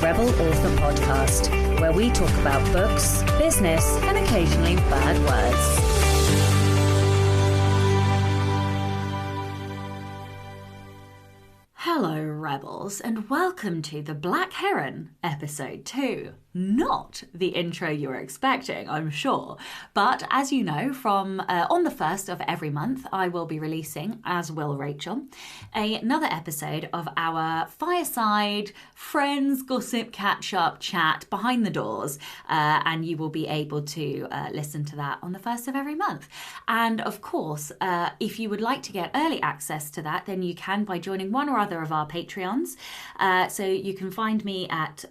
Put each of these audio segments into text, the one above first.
Rebel Author Podcast, where we talk about books, business, and occasionally bad words. Hello, Rebels, and welcome to the Black Herron, episode 2. Not the intro you were expecting, I'm sure. But as you know, from on the 1st of every month, I will be releasing, as will Rachael, another episode of our fireside, friends, gossip, catch-up, chat behind the doors. And you will be able to listen to that on the 1st of every month. And of course, if you would like to get early access to that, then you can by joining one or other of our Patreons. So you can find me at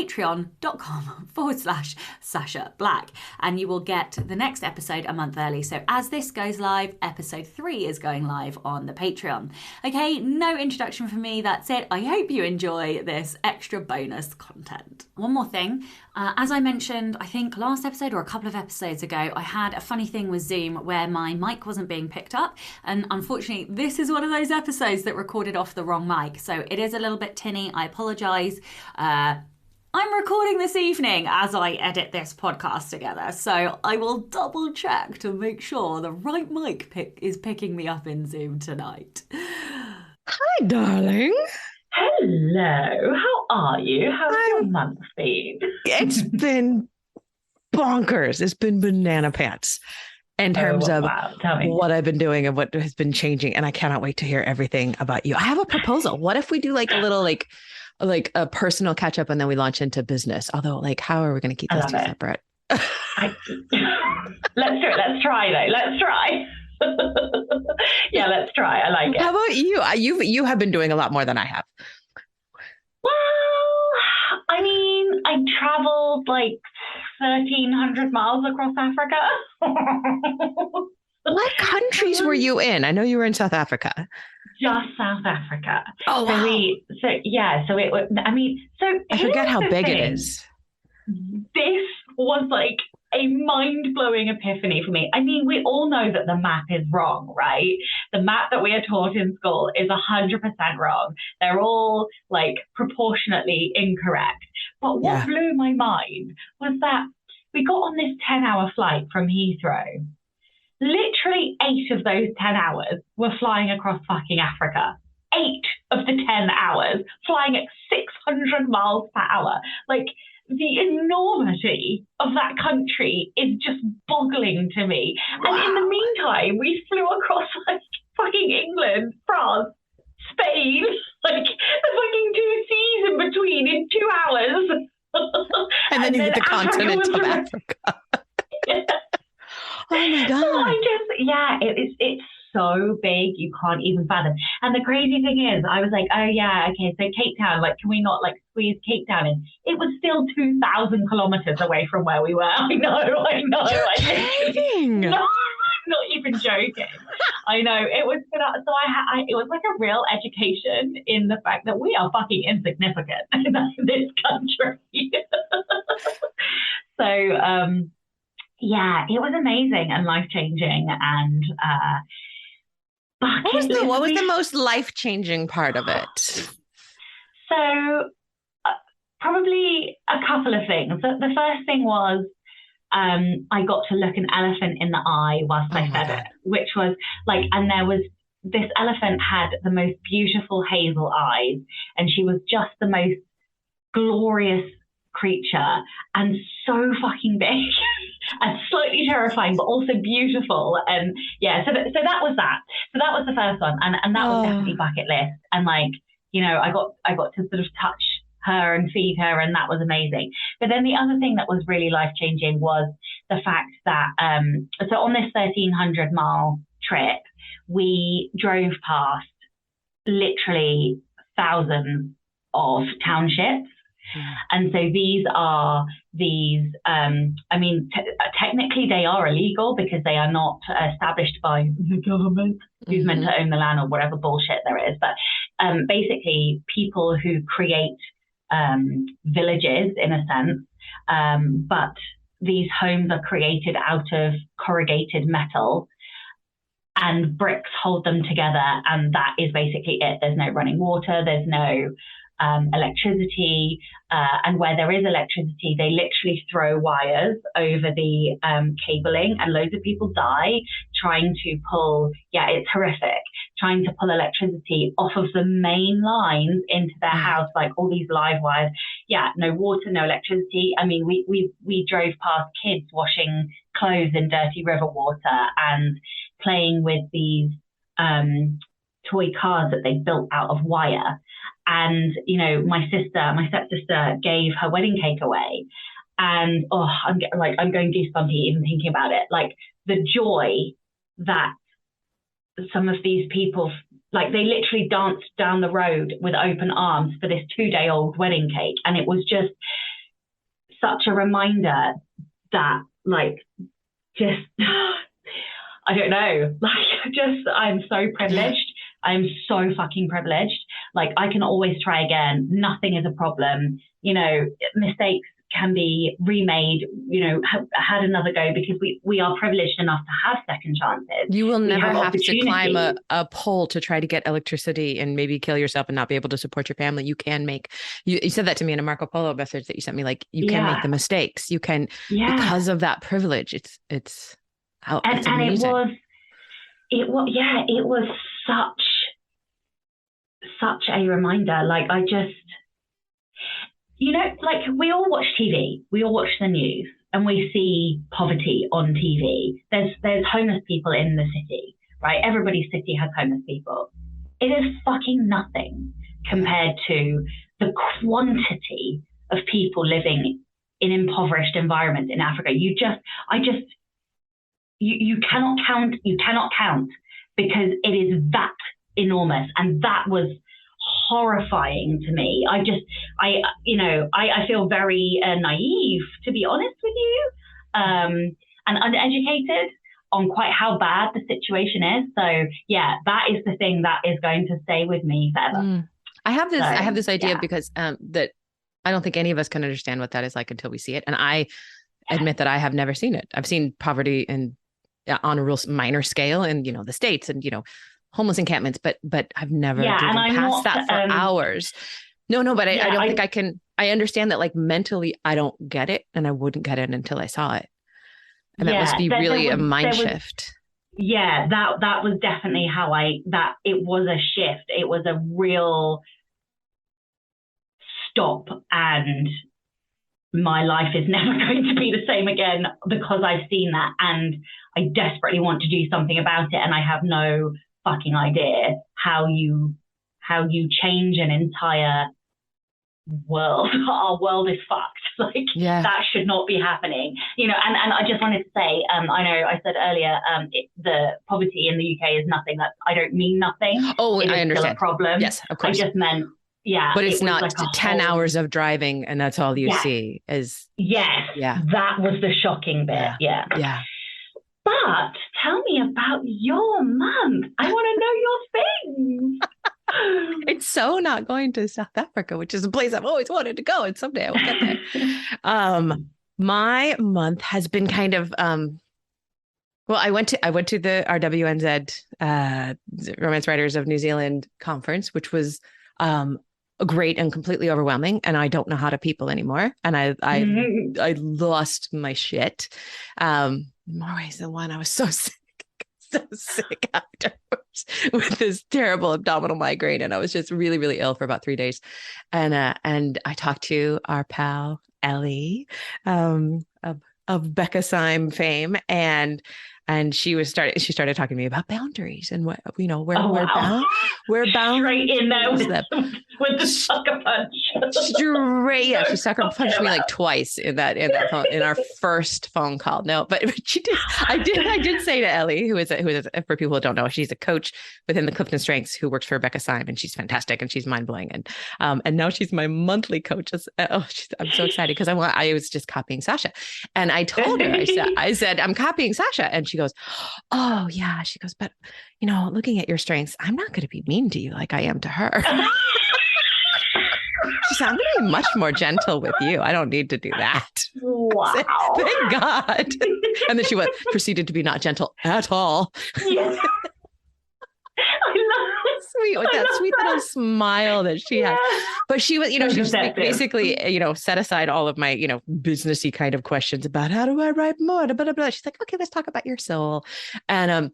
patreon.com/Sasha Black, and you will get the next episode a month early. So as this goes live, episode 3 is going live on the Patreon. Okay, no introduction from me, that's it. I hope you enjoy this extra bonus content. One more thing, as I mentioned, I think last episode or a couple of episodes ago, I had a funny thing with Zoom where my mic wasn't being picked up, and unfortunately this is one of those episodes that recorded off the wrong mic, so it is a little bit tinny. I apologise. I'm recording this evening as I edit this podcast together, so I will double check to make sure the right mic is picking me up in Zoom tonight. Hi, darling. Hello. How are you? How's your month been? It's been bonkers. It's been banana pants in terms of what I've been doing and what has been changing, and I cannot wait to hear everything about you. I have a proposal. What if we do like a little like a personal catch up and then we launch into business? Although, like, how are we going to keep those two separate? Let's do it. Let's try though. Let's try. Yeah, let's try. I like it. How about you? You have been doing a lot more than I have. Well, I mean, I traveled like 1,300 miles across Africa. What countries were you in? I know you were in South Africa. Just South Africa. Oh, wow. So it was, I mean, so I forget how big it is. This was like a mind-blowing epiphany for me. I mean, we all know that the map is wrong, right? The map that we are taught in school is 100% wrong. They're all like proportionately incorrect. But what blew my mind was that we got on this 10-hour flight from Heathrow. Literally 8 of those 10 hours were flying across fucking Africa. 8 of the 10 hours flying at 600 miles per hour. Like, the enormity of that country is just boggling to me. Wow. And in the meantime, we flew across like fucking England, France, Spain, like the fucking 2 seas in between in 2 hours. And then you hit the continent of Africa. Yeah. Oh my God. So it's so big, you can't even fathom. And the crazy thing is, I was like, oh yeah, okay, so Cape Town, like, can we not like squeeze Cape Town in? It was still 2,000 kilometers away from where we were. I know. You're kidding. No, I'm not even joking. I know. It was, so it was like a real education in the fact that we are fucking insignificant in this country. So, yeah, it was amazing and life-changing, and what was the most life-changing part of it? So probably a couple of things. The first thing was I got to look an elephant in the eye whilst I fed it, which was like, and there was, this elephant had the most beautiful hazel eyes, and she was just the most glorious creature and so fucking big and slightly terrifying, but also beautiful. And yeah, so that was that. So that was the first one, and that was definitely bucket list. And like, you know, I got to sort of touch her and feed her, and that was amazing. But then the other thing that was really life changing was the fact that so on this 1,300 mile trip, we drove past literally thousands of townships. And so technically they are illegal because they are not established by the government who's meant to own the land or whatever bullshit there is. But basically people who create villages in a sense, but these homes are created out of corrugated metal and bricks hold them together. And that is basically it. There's no running water. There's no electricity. And where there is electricity, they literally throw wires over the cabling, and loads of people die trying to pull, it's horrific, trying to pull electricity off of the main lines into their house, like all these live wires. Yeah, no water, no electricity. I mean, we drove past kids washing clothes in dirty river water and playing with these toy cars that they built out of wire. And, you know, my stepsister gave her wedding cake away. And, I'm going goosebumpy even thinking about it. Like, the joy that some of these people, like, they literally danced down the road with open arms for this 2-day-old wedding cake. And it was just such a reminder that, like, just, I don't know, like, just, I'm so privileged. I'm so fucking privileged. Like, I can always try again. Nothing is a problem. You know, mistakes can be remade, you know, had another go, because we are privileged enough to have second chances. You will never have to climb a pole to try to get electricity and maybe kill yourself and not be able to support your family. You can make, you said that to me in a Marco Polo message that you sent me, like, you can make the mistakes. You can, because of that privilege. It's amazing. It was such a reminder. Like, I just, you know, like, we all watch TV, we all watch the news, and we see poverty on TV. There's homeless people in the city, right? Everybody's city has homeless people. It is fucking nothing compared to the quantity of people living in impoverished environments in Africa. You cannot count, because it is that enormous. And that was horrifying to me. I feel very naive, to be honest with you, and uneducated on quite how bad the situation is. So yeah, that is the thing that is going to stay with me forever. I have this idea because that I don't think any of us can understand what that is like until we see it. And I admit that I have never seen it. I've seen poverty on a real minor scale in, you know, the States and, you know, homeless encampments, but I've never driven past that for hours. No, but I don't think I can. I understand that, like, mentally, I don't get it, and I wouldn't get it until I saw it. And that must be really a mind shift. Yeah, that was definitely it was a shift. It was a real stop, and my life is never going to be the same again because I've seen that, and I desperately want to do something about it, and I have no fucking idea how you change an entire world. Our world is fucked. Like, that should not be happening, you know. And I just wanted to say, I know I said earlier, the poverty in the UK is nothing. That I don't mean nothing. Oh, I understand. Still a problem. Yes, of course. I just meant, but it's not like 10 hours of driving and that's all you see is. Yes. Yeah. That was the shocking bit. Yeah. But tell me about your month. I want to know your things. It's so not going to South Africa, which is a place I've always wanted to go, and someday I will get there. My month has been kind of well, I went to the RWNZ Romance Writers of New Zealand conference, which was great and completely overwhelming, and I don't know how to people anymore, and I lost my shit. More ways than one. I was so sick afterwards with this terrible abdominal migraine, and I was just really, really ill for about 3 days. And I talked to our pal Ellie, of Becca Syme fame, and she started talking to me about boundaries and what, you know, we're bound straight in there with the sucker punch. Straight, she sucker punched me like twice in our first phone call. No, but she did. I did say to Ellie, who is for people who don't know, she's a coach within the Clifton Strengths who works for Becca Syme, and she's fantastic and she's mind blowing. And now she's my monthly coach. I'm so excited because I was just copying Sasha, and I told her, I said I'm copying Sasha, and she goes, oh yeah. She goes, but you know, looking at your strengths, I'm not going to be mean to you like I am to her. She said, I'm going to be much more gentle with you. I don't need to do that. Wow. Said, thank God. And then she proceeded to be not gentle at all. Yes. I love it. sweet with that sweet little smile that she has. But she was, she was basically, set aside all of my, businessy kind of questions about how do I write more, blah, blah, blah. She's like, okay, let's talk about your soul and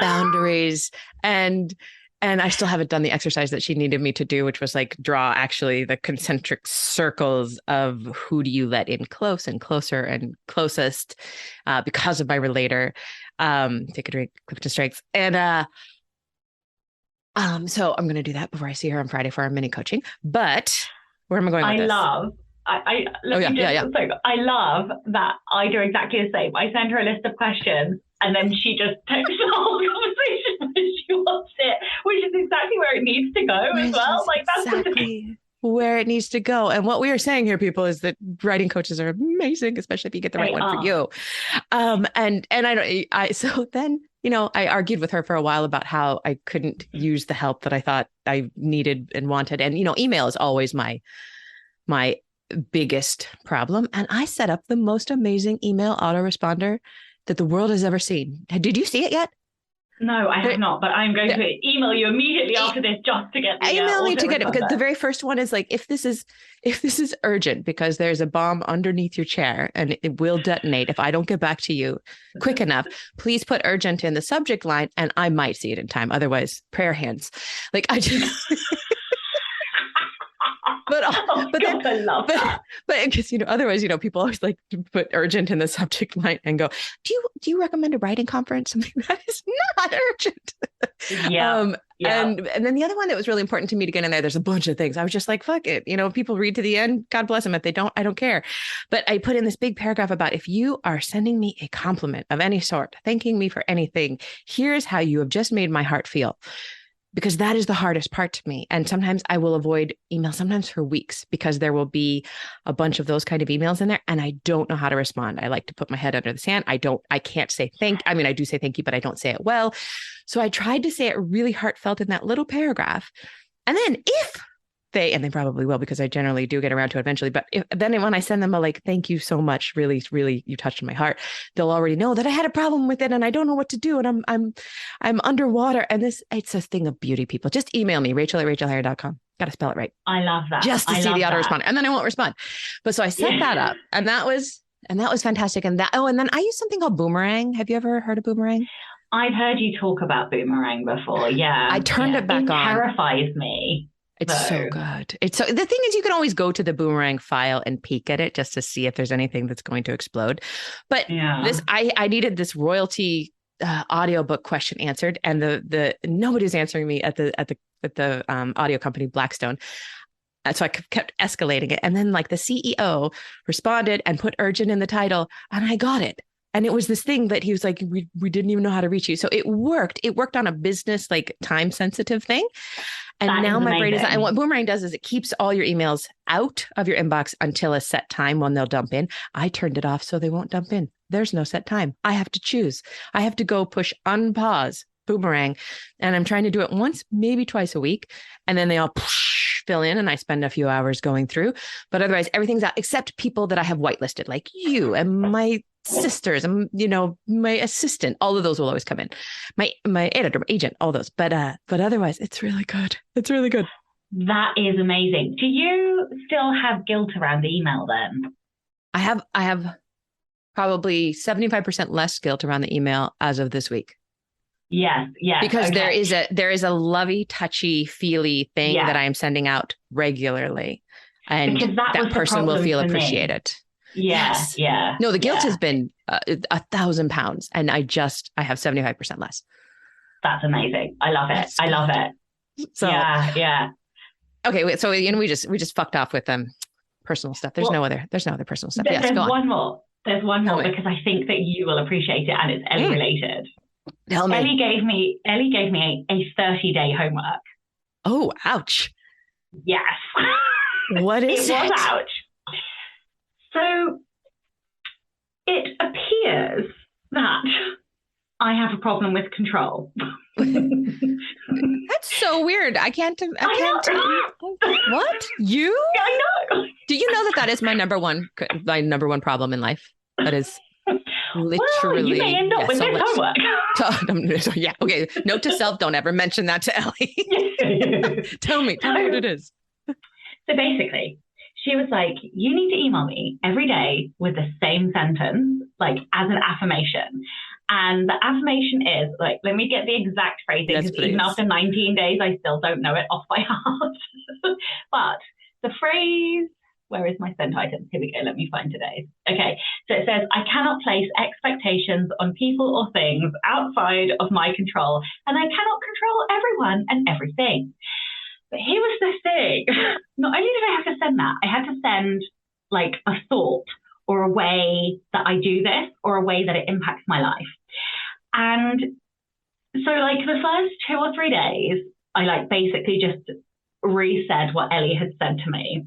boundaries. And I still haven't done the exercise that she needed me to do, which was like draw actually the concentric circles of who do you let in close and closer and closest because of my relator. Take a drink, Clifton Strengths. And so I'm going to do that before I see her on Friday for our mini coaching. But where am I going with this? I love that I do exactly the same. I send her a list of questions and then she just takes the whole conversation when she wants it, which is exactly where it needs to go as well. Like that's exactly where it needs to go. And what we are saying here, people, is that writing coaches are amazing, especially if you get the right one for you. So then, I argued with her for a while about how I couldn't use the help that I thought I needed and wanted. And, email is always my biggest problem. And I set up the most amazing email autoresponder that the world has ever seen. Did you see it yet? No, I have not, but I'm going to email you immediately after this just to get the email me to get it, because the very first one is like, if this is urgent because there's a bomb underneath your chair and it will detonate if I don't get back to you quick enough, please put urgent in the subject line and I might see it in time. Otherwise, prayer hands. Like I just But because otherwise people always like to put urgent in the subject line and go, do you recommend a writing conference? Something that is not urgent. And then the other one that was really important to me to get in there's a bunch of things. I was just like, fuck it. People read to the end. God bless them. If they don't, I don't care. But I put in this big paragraph about if you are sending me a compliment of any sort, thanking me for anything, here's how you have just made my heart feel. Because that is the hardest part to me. And sometimes I will avoid email, sometimes for weeks, because there will be a bunch of those kind of emails in there and I don't know how to respond. I like to put my head under the sand. I can't say I do say thank you, but I don't say it well. So I tried to say it really heartfelt in that little paragraph. And then and they probably will, because I generally do get around to it eventually. But then when I send them a thank you so much, really, really, you touched my heart, they'll already know that I had a problem with it and I don't know what to do. And I'm underwater. And it's a thing of beauty, people. Just email me, Rachael@RachelHerron.com. Got to spell it right. I love that. Just to see the autoresponder. And then I won't respond. But so I set that up and that was fantastic. And then I use something called Boomerang. Have you ever heard of Boomerang? I've heard you talk about Boomerang before. Yeah. I turned it back on. It terrifies me. It's so good. The thing is, you can always go to the Boomerang file and peek at it just to see if there's anything that's going to explode. But I needed this royalty audiobook question answered, and the nobody's answering me at the audio company Blackstone. So I kept escalating it, and then the CEO responded and put urgent in the title, and I got it. And it was this thing that he was like, we didn't even know how to reach you. So it worked. It worked on a business, time sensitive thing. And now my brain is, and what Boomerang does is it keeps all your emails out of your inbox until a set time when they'll dump in. I turned it off so they won't dump in. There's no set time. I have to choose. I have to go push unpause Boomerang. And I'm trying to do it once, maybe twice a week. And then they all fill in and I spend a few hours going through. But otherwise, everything's out except people that I have whitelisted, like you and my sisters and my assistant. All of those will always come in. My editor, my agent, all those. But otherwise, it's really good. It's really good. That is amazing. Do you still have guilt around the email then? I have probably 75% less guilt around the email as of this week. Yes. Because there is a lovey, touchy, feely thing that I am sending out regularly, and that person will feel appreciated. Yes. No, the guilt has been 1,000 pounds, and I have 75% less. That's amazing. I love it. I love it. So yeah. Okay, wait, so we just fucked off with personal stuff. There's no other personal stuff. There's one more. There's one more because I think that you will appreciate it, and it's Ellie related. Tell me. Ellie gave me a 30-day homework. Oh, ouch. Yes. What is it? It was ouch. So it appears that I have a problem with control. That's so weird. I can't. What? You? Yeah, I know. Do you know that is my number one problem in life? That is. literally. Well, you may end up with this homework. Yeah. Okay. Note to self: don't ever mention that to Ellie. Tell me what it is. So basically, she was like, you need to email me every day with the same sentence, like as an affirmation. And the affirmation is like, let me get the exact phrasing, because even after 19 days, I still don't know it off by heart. But the phrase, where is my sent items? Here we go. Let me find today's. Okay. So it says, I cannot place expectations on people or things outside of my control, and I cannot control everyone and everything. But here was the thing. Not only did I have to send that, I had to send like a thought or a way that I do this or a way that it impacts my life. And so like the first 2 or 3 days, I like basically just re-said what Ellie had said to me.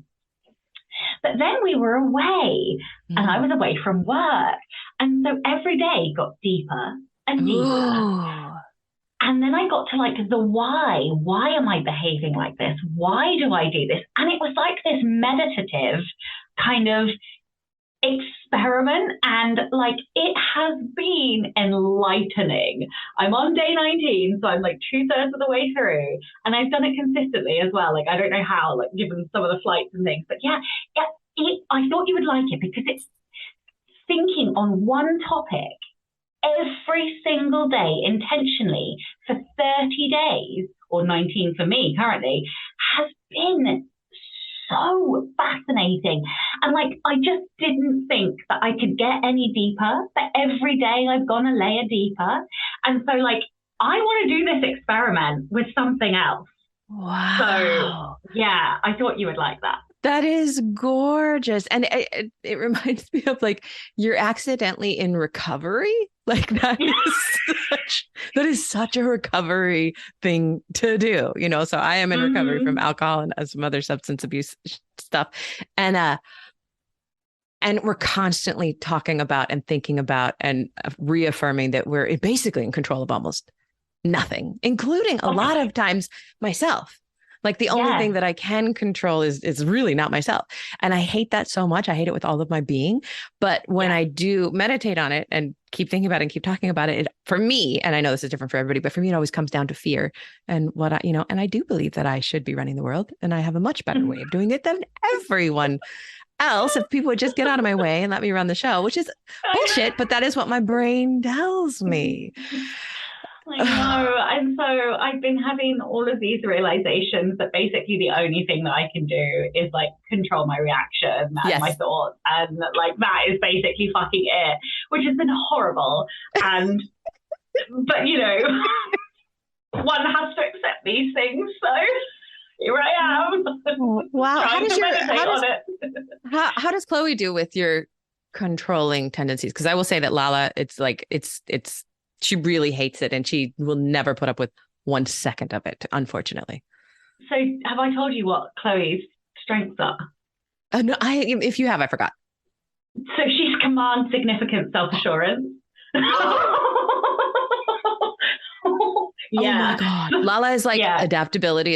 But then we were away and I was away from work. And so every day got deeper and deeper. Ooh. And then I got to like the why. Why am I behaving like this? Why do I do this? And it was like this meditative kind of experiment, and like it has been enlightening. I'm on day 19, so I'm like 2/3 of the way through, and I've done it consistently as well. Like I don't know how, like given some of the flights and things, but I thought you would like it because it's thinking on one topic every single day intentionally for 30 days, or 19 for me currently, has been so fascinating. And like, I just didn't think that I could get any deeper, but every day I've gone a layer deeper. And so like, I want to do this experiment with something else. Wow. So yeah, I thought you would like that. That is gorgeous. And it reminds me of like, you're accidentally in recovery. Like that is such a recovery thing to do, you know? So I am in recovery from alcohol and some other substance abuse stuff. And we're constantly talking about and thinking about and reaffirming that we're basically in control of almost nothing, including a lot of times myself. Like the only thing that I can control is really not myself. And I hate that so much. I hate it with all of my being. But when I do meditate on it and keep thinking about it and keep talking about it, for me, and I know this is different for everybody, but for me, it always comes down to fear and and I do believe that I should be running the world, and I have a much better way of doing it than everyone else. If people would just get out of my way and let me run the show, which is bullshit, but that is what my brain tells me. I know. And so I've been having all of these realizations that basically the only thing that I can do is like control my reaction and my thoughts. And like that is basically fucking it, which has been horrible. And, but you know, one has to accept these things. So here I am. Wow. How does Chloe do with your controlling tendencies? Because I will say that Lala, it's she really hates it, and she will never put up with 1 second of it, unfortunately. So have I told you what Chloe's strengths are? No, if you have, I forgot. So she's command significant self-assurance. Yeah. Oh my God. Lala is like adaptability.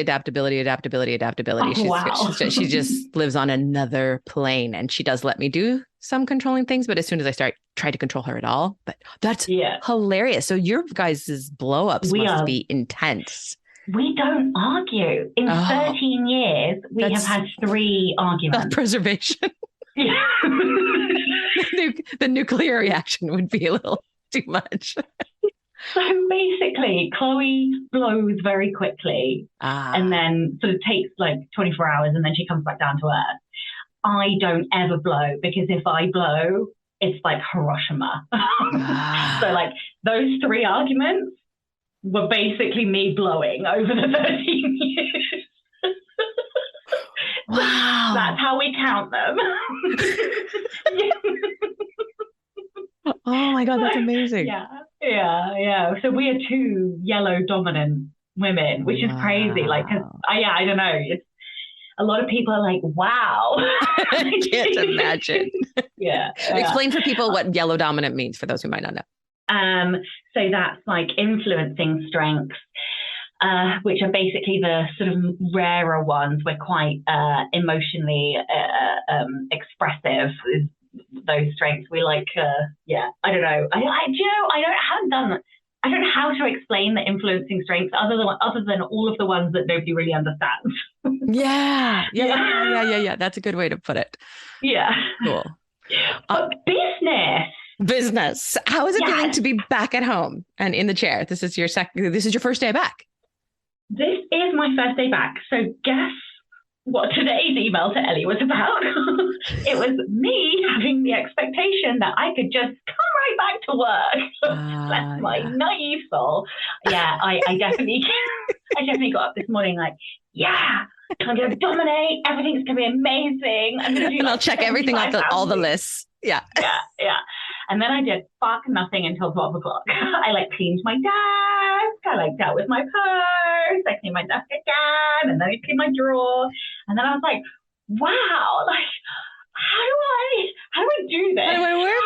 She just lives on another plane, and she does let me do some controlling things, but as soon as I try to control her at all, but that's hilarious. So your guys' blow-ups must be intense. We don't argue. In 13 years, we have had 3 arguments. Self-preservation. Yeah. The nuclear reaction would be a little too much. So basically, Chloe blows very quickly and then sort of takes like 24 hours and then she comes back down to earth. I don't ever blow, because if I blow, it's like Hiroshima. So like those 3 arguments were basically me blowing over the 13 years. Wow. That's how we count them. Oh my God, that's amazing. Yeah. So we are 2 yellow dominant women, which is crazy. Like, I don't know. It's a lot of people are like, wow. I can't imagine. Yeah. Explain for people what yellow dominant means for those who might not know. So that's like influencing strengths, which are basically the sort of rarer ones. We're quite emotionally expressive, is those strengths. We like, I don't know. I don't know how to explain the influencing strengths other than all of the ones that nobody really understands. Yeah. That's a good way to put it. Yeah. Cool. But business. How is it feeling to be back at home and in the chair? This is your first day back. This is my first day back. So guess what today's email to Ellie was about? It was me having the expectation that I could just come right back to work. That's my naive soul. Yeah, I definitely got up this morning like, I'm going to dominate. Everything's going to be amazing. And I'll check everything off all the lists. Yeah. And then I did fuck nothing until 12 o'clock. I cleaned my desk. I dealt with my purse. I cleaned my desk again. And then I cleaned my drawer. And then I was like, wow, how do I do this? How do I work?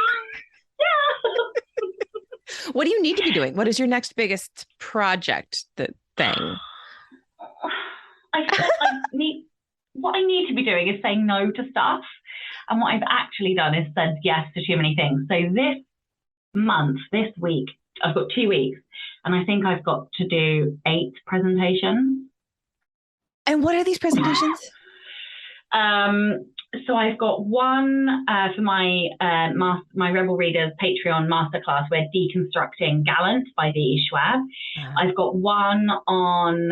Yeah. What do you need to be doing? What is your next biggest project thing? What I need to be doing is saying no to stuff. And what I've actually done is said yes to too many things. So this week, I've got 2 weeks, and I think I've got to do 8 presentations. And what are these presentations? So I've got one for my Rebel Readers Patreon masterclass. We're deconstructing Gallant by V.E. Schwab. I've got one on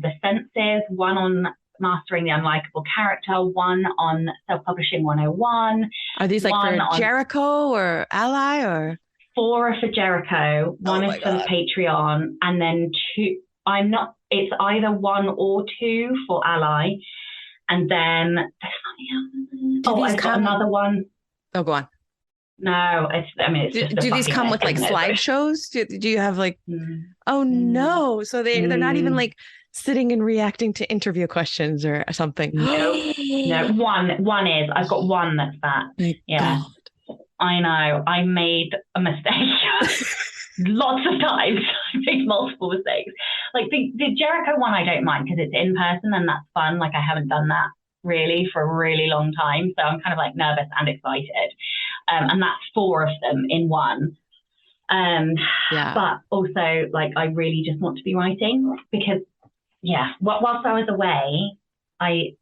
the senses, one on mastering the unlikable character, one on self-publishing 101. Are these for Jericho or Ally or? 4 are for Jericho. One is for the Patreon, and then 2. It's either 1 or 2 for Ally. And then there's something else. I've got another one. Oh, go on. No, it's just do these come with slideshows? Do you have Oh no! So they're not even sitting and reacting to interview questions or something. No. One is. I've got one that's that. Yeah, God. I know. I made a mistake. Lots of times. I made multiple mistakes. The Jericho one I don't mind because it's in person and that's fun. I haven't done that really for a really long time. So I'm kind of nervous and excited. And that's 4 of them in one. But also I really just want to be writing because whilst I was away, I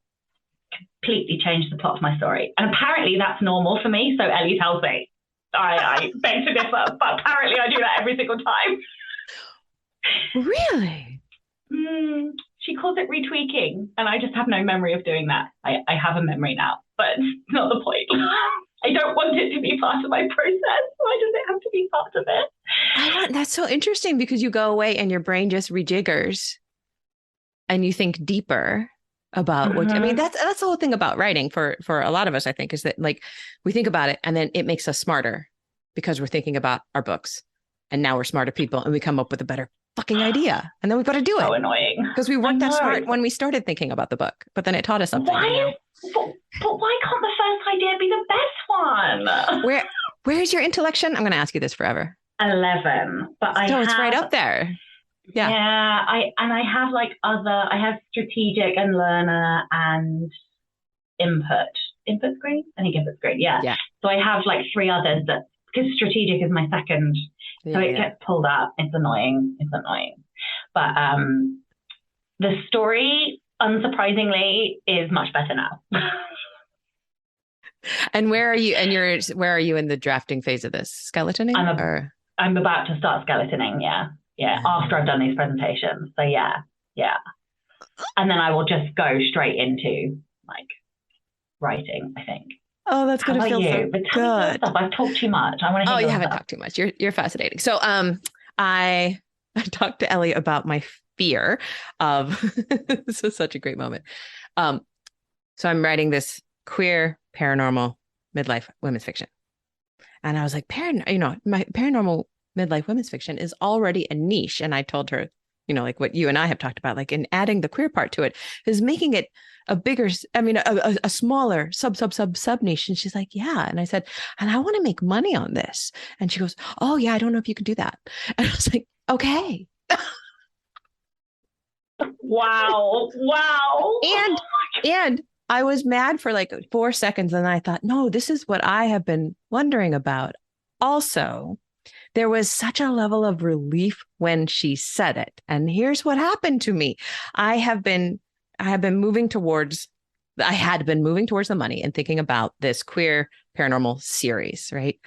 completely changed the plot of my story. And apparently that's normal for me. So Ellie tells me. I beg to differ, but apparently I do that every single time. Really? She calls it retweaking, and I just have no memory of doing that. I have a memory now, but it's not the point. I don't want it to be part of my process. Why does it have to be part of it? That's so interesting because you go away and your brain just rejiggers and you think deeper about what that's the whole thing about writing for a lot of us, I think, is that we think about it and then it makes us smarter because we're thinking about our books and now we're smarter people and we come up with a better fucking idea and then we've got to do it. So annoying. Because we weren't that smart when we started thinking about the book, but then it taught us something. But why can't the first idea be the best one? Where's your intellection? I'm going to ask you this forever. 11, but it's right up there. Yeah. I have I have strategic and learner and input screen. I think input screen. Yeah. So I have 3 others because strategic is my second. So it gets pulled up. It's annoying. But the story, unsurprisingly, is much better now. And where are you? And where are you in the drafting phase of this? Skeletoning? I'm about to start skeletoning. Yeah, after I've done these presentations. So yeah. And then I will just go straight into writing, I think. Oh, that's going to feel so good. I've talked too much. I want to hear you haven't talked too much. You're fascinating. So I talked to Ellie about my fear of this is such a great moment. So I'm writing this queer paranormal midlife women's fiction. And I was like, my paranormal midlife women's fiction is already a niche. And I told her, what you and I have talked about, in adding the queer part to it is making it a bigger, a smaller sub niche. And she's like, yeah. And I said, and I want to make money on this. And she goes, oh yeah, I don't know if you can do that. And I was like, okay. Wow. And I was mad for like 4 seconds. And I thought, no, this is what I have been wondering about. Also, there was such a level of relief when she said it. And here's what happened to me. I had been moving towards the money and thinking about this queer paranormal series, right?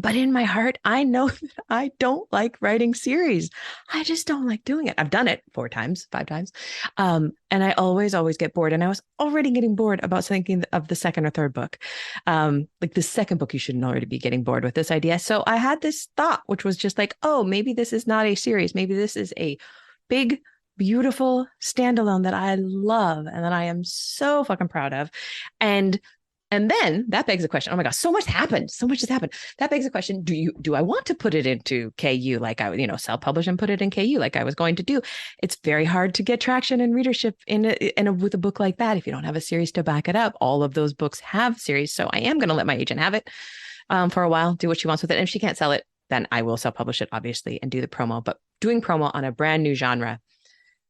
But in my heart, I know that I don't like writing series. I just don't like doing it. I've done it 4 times, 5 times. And I always get bored. And I was already getting bored about thinking of the second or third book. Like the second book, you shouldn't already be getting bored with this idea. So I had this thought, which was just like, oh, maybe this is not a series. Maybe this is a big, beautiful standalone that I love and that I am so fucking proud of. And then that begs the question, oh my gosh, so much happened. So much has happened. That begs the question, do I want to put it into KU like I would, self-publish and put it in KU like I was going to do? It's very hard to get traction and readership with a book like that if you don't have a series to back it up. All of those books have series. So I am going to let my agent have it for a while, do what she wants with it. And if she can't sell it, then I will self-publish it, obviously, and do the promo. But doing promo on a brand new genre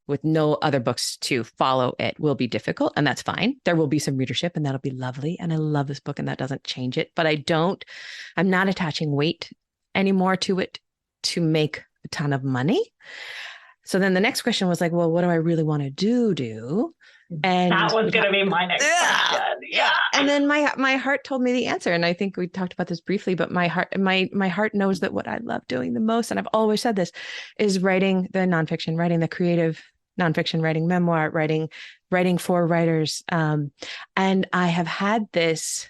with no other books to follow it will be difficult, and that's fine. There will be some readership, and that'll be lovely. And I love this book, and that doesn't change it. But I'm not attaching weight anymore to it to make a ton of money. So then the next question was like, well, what do I really want to do? And that was going to be my next question. Yeah. And then my heart told me the answer. And I think we talked about this briefly, but my heart knows that what I love doing the most, and I've always said this, is writing the nonfiction, writing the creative nonfiction, writing memoir, writing for writers. And I have had this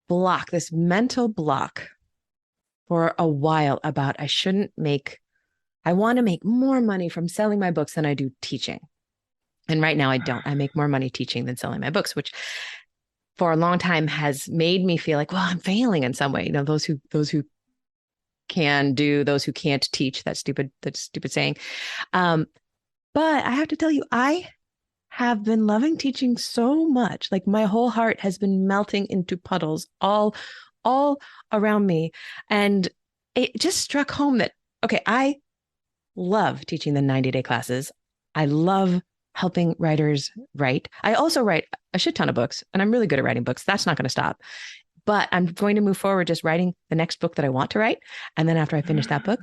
mental block for a while about I want to make more money from selling my books than I do teaching. And right now I don't. I make more money teaching than selling my books, which for a long time has made me feel like, well, I'm failing in some way. Those who can do, those who can't teach, that stupid saying. But I have to tell you, I have been loving teaching so much. Like my whole heart has been melting into puddles all around me. And it just struck home that, okay, I love teaching the 90-day classes. I love helping writers write. I also write a shit ton of books, and I'm really good at writing books. That's not going to stop. But I'm going to move forward just writing the next book that I want to write. And then after I finish that book,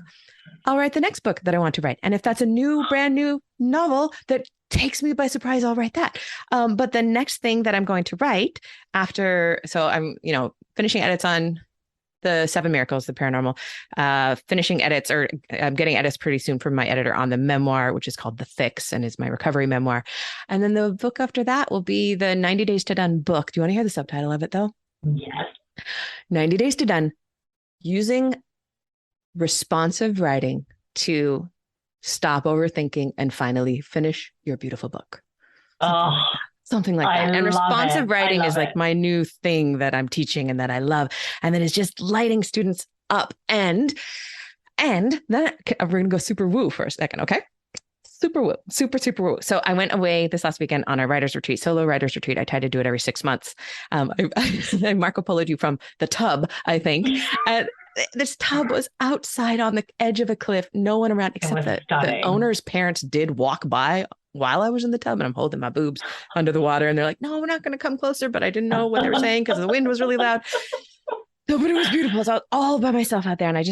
I'll write the next book that I want to write. And if that's a brand new novel that takes me by surprise, I'll write that. But the next thing that I'm going to write so I'm, finishing edits on the 7 Miracles, the paranormal, finishing edits, or I'm getting edits pretty soon from my editor on the memoir, which is called The Fix and is my recovery memoir. And then the book after that will be the 90 Days to Done book. Do you want to hear the subtitle of it though? Yes. 90 Days to Done, using responsive writing to stop overthinking and finally finish your beautiful book. Something like that. And responsive writing is like my new thing that I'm teaching and that I love. And then it's just lighting students up. And then we're going to go super woo for a second. Okay. Super woo, super woo. So I went away this last weekend on a writer's retreat, solo writer's retreat. I try to do it every 6 months. I Marco Polo'd you from the tub, I think. And this tub was outside on the edge of a cliff. No one around except the owner's parents did walk by while I was in the tub, and I'm holding my boobs under the water. And they're like, no, we're not going to come closer. But I didn't know what they were saying because the wind was really loud. No, but it was beautiful. So I was all by myself out there, and I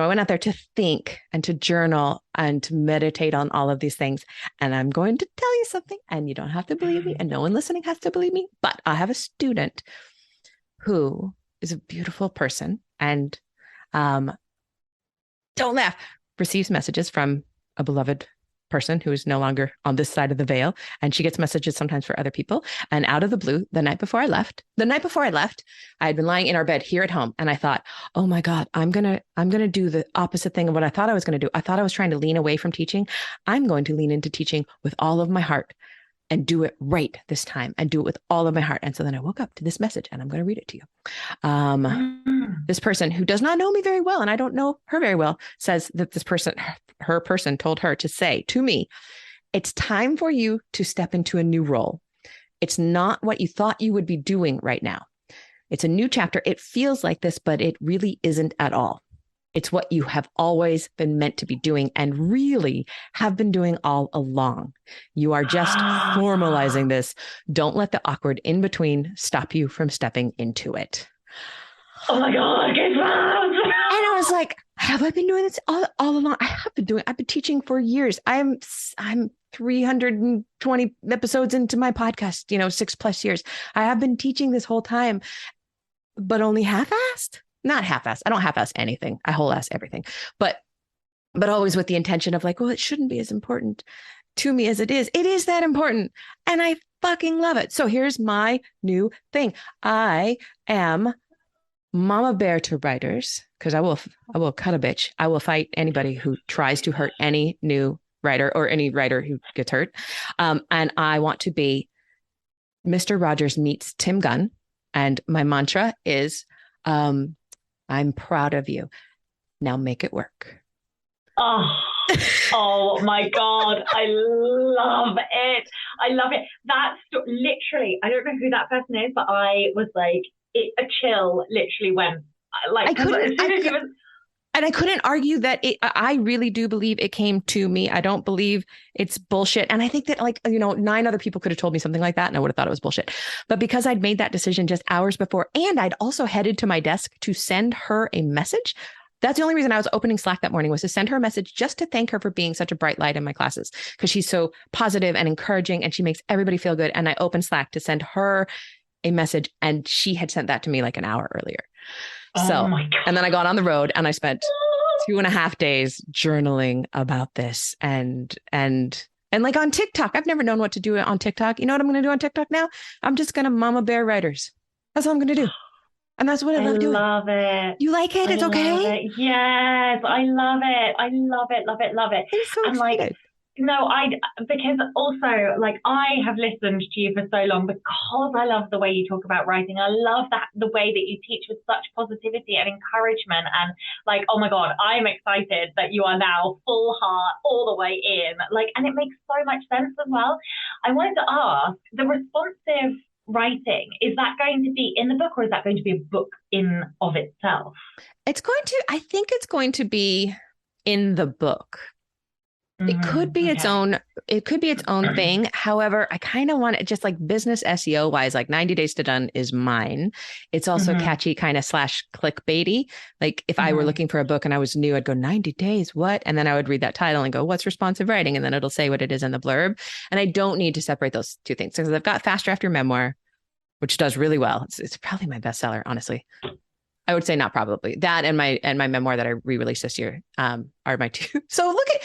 went out there to think and to journal and to meditate on all of these things. And I'm going to tell you something, and you don't have to believe me, and no one listening has to believe me, but I have a student who is a beautiful person and, don't laugh, receives messages from a beloved person who is no longer on this side of the veil. And she gets messages sometimes for other people. And out of the blue, the night before I left, I had been lying in our bed here at home. And I thought, oh my God, I'm going to do the opposite thing of what I thought I was going to do. I thought I was trying to lean away from teaching. I'm going to lean into teaching with all of my heart and do it right this time and do it with all of my heart. And so then I woke up to this message, and I'm going to read it to you. This person who does not know me very well, and I don't know her very well, says that her person told her to say to me, it's time for you to step into a new role. It's not what you thought you would be doing right now. It's a new chapter. It feels like this, but it really isn't at all. It's what you have always been meant to be doing and really have been doing all along. You are just formalizing this. Don't let the awkward in between stop you from stepping into it. Oh my God, get out! And I was like, have I been doing this all along? I've been teaching for years. I'm 320 episodes into my podcast, 6+ years. I have been teaching this whole time, but only half-assed. Not half-assed. I don't half-ass anything. I whole-ass everything. But always with the intention of like, well, it shouldn't be as important to me as it is. It is that important. And I fucking love it. So here's my new thing. I am Mama Bear to writers, because I will cut a bitch. I will fight anybody who tries to hurt any new writer or any writer who gets hurt. And I want to be Mr. Rogers meets Tim Gunn. And my mantra is, I'm proud of you. Now make it work. Oh my God. I love it. I love it. That's literally, I don't know who that person is, but I was like, a chill literally went. Like, I couldn't argue that I really do believe it came to me. I don't believe it's bullshit. And I think that 9 other people could have told me something like that and I would have thought it was bullshit. But because I'd made that decision just hours before, and I'd also headed to my desk to send her a message. That's the only reason I was opening Slack that morning, was to send her a message just to thank her for being such a bright light in my classes, because she's so positive and encouraging and she makes everybody feel good. And I opened Slack to send her a message, and she had sent that to me like an hour earlier. So, and then I got on the road and I spent 2.5 days journaling about this and like on TikTok. I've never known what to do on TikTok. You know what I'm going to do on TikTok now? I'm just going to Mama Bear writers. That's all I'm going to do. And that's what I love doing. I love it. You like it? It's okay? Yes, I love it. I love it, love it, love it. I'm so excited. Because also, like, I have listened to you for so long because I love the way you talk about writing. I love the way that you teach with such positivity and encouragement. And like, oh my God, I'm excited that you are now full heart all the way in. Like, and it makes so much sense as well. I wanted to ask, the responsive writing, is that going to be in the book, or is that going to be a book in of itself? I think it's going to be in the book. It could be its own thing. However, I kind of want it just like business SEO wise, like 90 Days to Done is mine. It's also catchy kind of / clickbaity. Like if I were looking for a book and I was new, I'd go 90 days, what? And then I would read that title and go, what's responsive writing? And then it'll say what it is in the blurb. And I don't need to separate those two things, because I've got Fast Draft Your Memoir, which does really well. It's probably my bestseller, honestly. I would say not probably. That and my memoir that I re-released this year are my two. So look at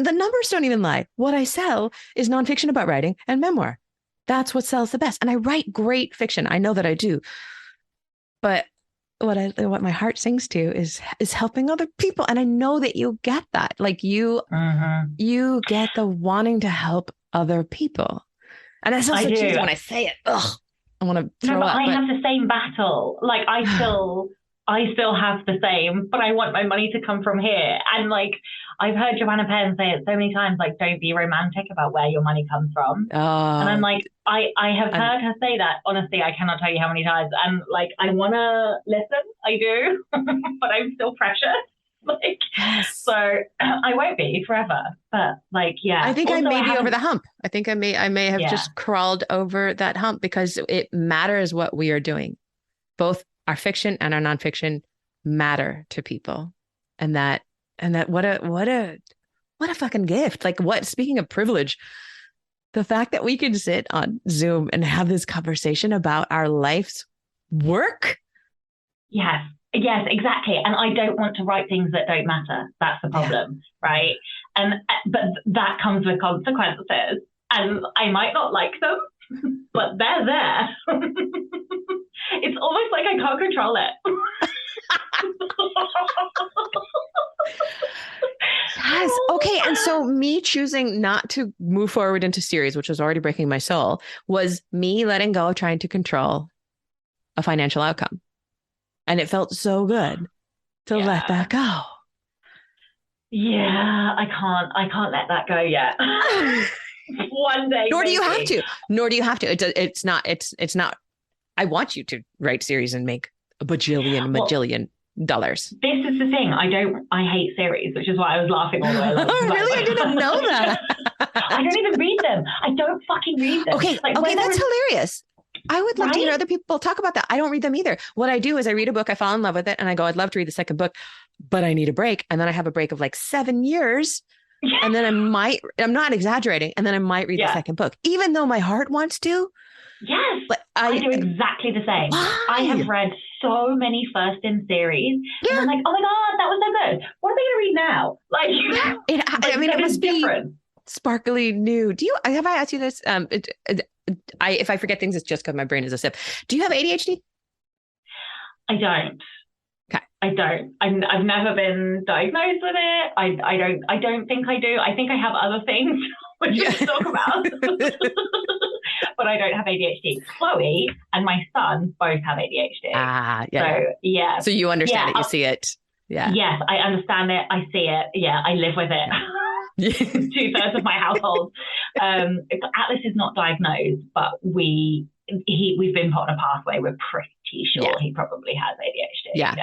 the numbers don't even lie. What I sell is nonfiction about writing and memoir. That's what sells the best. And I write great fiction. I know that I do. But what my heart sings to is helping other people. And I know that you get that. Like you get the wanting to help other people. And that sounds so cheesy when I say it. Ugh. I want to throw up. I have the same battle. Like I still have the same, but I want my money to come from here. And like I've heard Joanna Penn say it so many times, like, don't be romantic about where your money comes from. And I'm like, I have heard her say that. Honestly, I cannot tell you how many times. And like, I want to listen. I do, but I'm still precious. Like, so I won't be forever, but like, yeah. I think I may be over the hump. I think I may have just crawled over that hump, because it matters what we are doing. Both our fiction and our nonfiction matter to people. And that what a fucking gift. Like speaking of privilege, the fact that we can sit on Zoom and have this conversation about our life's work. Yes, exactly. And I don't want to write things that don't matter. That's the problem, right? But that comes with consequences. And I might not like them, but they're there. It's almost like I can't control it. Yes. Okay. And so me choosing not to move forward into series, which was already breaking my soul, was me letting go of trying to control a financial outcome. And it felt so good to let that go. Yeah, I can't let that go yet. One day. Nor do you have to. It's not. I want you to write series and make a bajillion This is the thing. I hate series, which is why I was laughing all the way along. Oh, really? I didn't know that. I don't even read them. I don't fucking read them. Okay, that's hilarious. I would love to hear other people talk about that. I don't read them either. What I do is I read a book, I fall in love with it, and I go, I'd love to read the second book, but I need a break. And then I have a break of like 7 years. Yeah. And then I'm not exaggerating, and then I might read the second book, even though my heart wants to. Yes, but I do exactly the same. Why? I have read so many first in series. Yeah. And I'm like, oh my God, that was so good. What are they going to read now? Like, it must be different. Sparkly new. Have I asked you this? If I forget things, it's just because my brain is a sieve. Do you have ADHD? I don't. Okay. I don't. I've never been diagnosed with it. I don't think I do. I think I have other things which we can talk about. But I don't have ADHD. Chloe and my son both have ADHD. Yeah. So, yeah. So you understand it. You see it. Yeah. Yes, I understand it. I see it. Yeah, I live with it. 2/3 of my household. Atlas is not diagnosed, but we've been put on a pathway. We're pretty sure he probably has ADHD. Yeah.